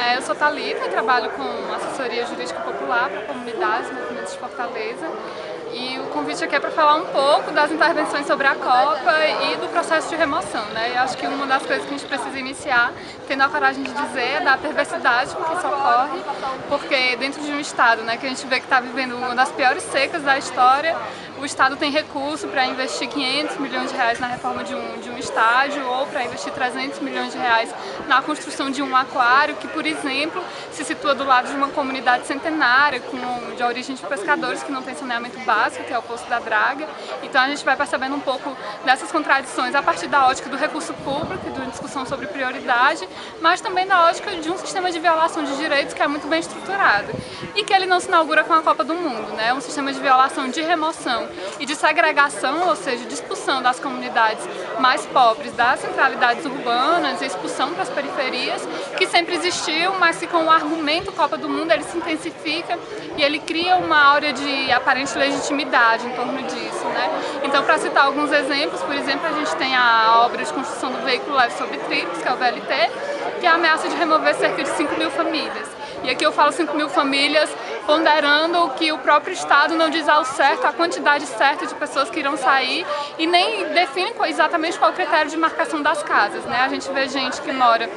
Eu sou Thalita, trabalho com assessoria jurídica popular para comunidades e movimentos de Fortaleza. E o convite aqui é para falar um pouco das intervenções sobre a Copa e do processo de remoção, né? Eu acho que uma das coisas que a gente precisa iniciar, tendo a coragem de dizer, é da perversidade com que isso ocorre, porque dentro de um Estado, né, que a gente vê que está vivendo uma das piores secas da história, o Estado tem recurso para investir 500 milhões de reais na reforma de um estádio ou para investir 300 milhões de reais na construção de um aquário que, por exemplo, se situa do lado de uma comunidade centenária de origem de pescadores que não tem saneamento básico, que é o Poço da Draga. Então a gente vai percebendo um pouco dessas contradições a partir da ótica do recurso público e de uma discussão sobre prioridade, mas também da ótica de um sistema de violação de direitos que é muito bem estruturado e que ele não se inaugura com a Copa do Mundo, né? É um sistema de violação de remoção e de segregação, ou seja, de expulsão das comunidades mais pobres das centralidades urbanas e expulsão para as periferias, que sempre existiu, mas que com o argumento Copa do Mundo ele se intensifica e ele cria uma áurea de aparente legitimidade em torno disso, né? Então, para citar alguns exemplos, por exemplo, a gente tem a obra de construção do veículo leve sobre trilhos, que é o VLT, que ameaça de remover cerca de 5 mil famílias. E aqui eu falo 5 mil famílias ponderando que o próprio Estado não diz ao certo a quantidade certa de pessoas que irão sair e nem define exatamente qual é o critério de marcação das casas, né? A gente vê gente que mora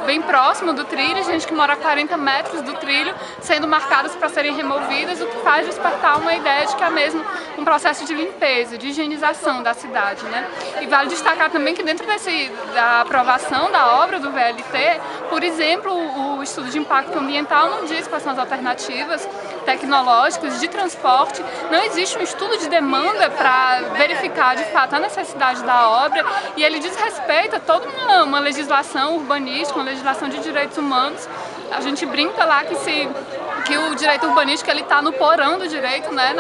bem próximo do trilho, gente que mora a 40 metros do trilho sendo marcadas para serem removidas, o que faz despertar uma ideia de que é mesmo um processo de limpeza, de higienização da cidade, né? E vale destacar também que dentro da aprovação da obra do VLT, por exemplo, o estudo de impacto ambiental não diz quais são as alternativas tecnológicas de transporte, não existe um estudo de demanda para verificar de fato a necessidade da obra e ele diz respeito a toda uma legislação urbanística, uma legislação de direitos humanos. A gente brinca lá que o direito urbanístico está no porão do direito, né,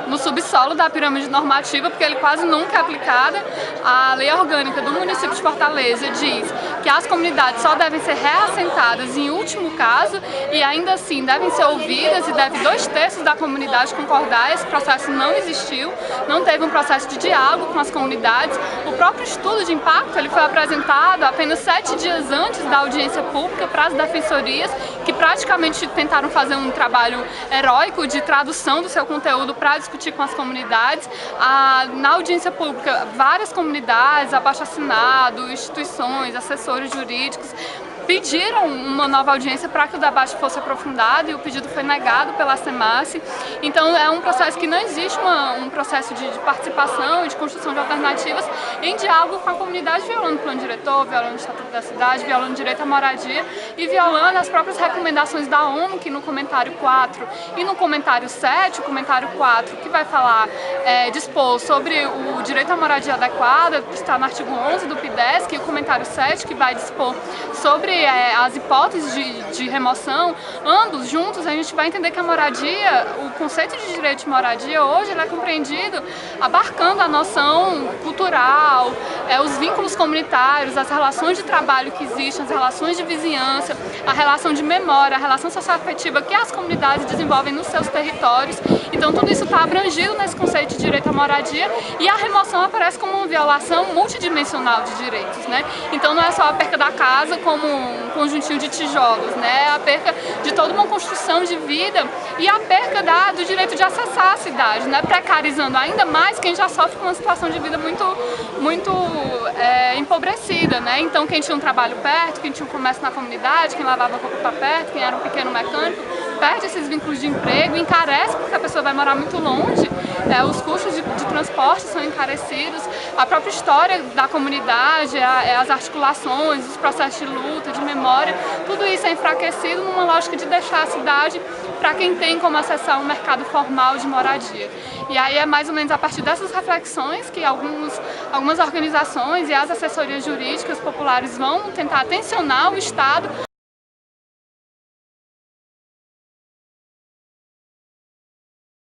no subsolo da pirâmide normativa, porque ele quase nunca é aplicado. A lei orgânica do município de Fortaleza diz que as comunidades só devem ser reassentadas em último caso e ainda assim devem ser ouvidas e deve 2/3 da comunidade concordar. Esse processo não existiu, não teve um processo de diálogo com as comunidades. O próprio estudo de impacto ele foi apresentado apenas 7 dias antes da audiência pública para as defensorias, que praticamente tentaram fazer um trabalho heróico de tradução do seu conteúdo para discutir com as comunidades. Na audiência pública, várias comunidades, abaixo-assinado, instituições, assessores jurídicos pediram uma nova audiência para que o debate fosse aprofundado e o pedido foi negado pela SEMASSE. Então é um processo que não existe um processo de participação e de construção de alternativas em diálogo com a comunidade, violando o plano diretor, violando o Estatuto da Cidade, violando o direito à moradia e violando as próprias recomendações da ONU, que no comentário 4 e no comentário 7, o comentário 4, que vai falar, dispor sobre o direito à moradia adequada, que está no artigo 11 do PIDESC, e o comentário 7, que vai dispor sobre as hipóteses de remoção, ambos juntos a gente vai entender que a moradia, o conceito de direito de moradia hoje ele é compreendido abarcando a noção cultural, os vínculos comunitários, as relações de trabalho que existem, as relações de vizinhança, a relação de memória, a relação socioafetiva que as comunidades desenvolvem nos seus territórios. Então tudo isso está abrangido nesse conceito de direito à moradia e a remoção aparece como uma violação multidimensional de direitos, né? Então não é só a perca da casa como um conjuntinho de tijolos, né? A perca de toda uma construção de vida e a perca do direito de acessar a cidade, né? Precarizando ainda mais quem já sofre com uma situação de vida muito empobrecida, né? Então quem tinha um trabalho perto, quem tinha um comércio na comunidade, quem lavava roupa para perto, quem era um pequeno mecânico, perde esses vínculos de emprego, encarece porque a pessoa vai morar muito longe, os custos de transporte são encarecidos, a própria história da comunidade, as articulações, os processos de luta, de memória, tudo isso é enfraquecido numa lógica de deixar a cidade para quem tem como acessar um mercado formal de moradia. E aí é mais ou menos a partir dessas reflexões que algumas organizações e as assessorias jurídicas populares vão tentar tensionar o Estado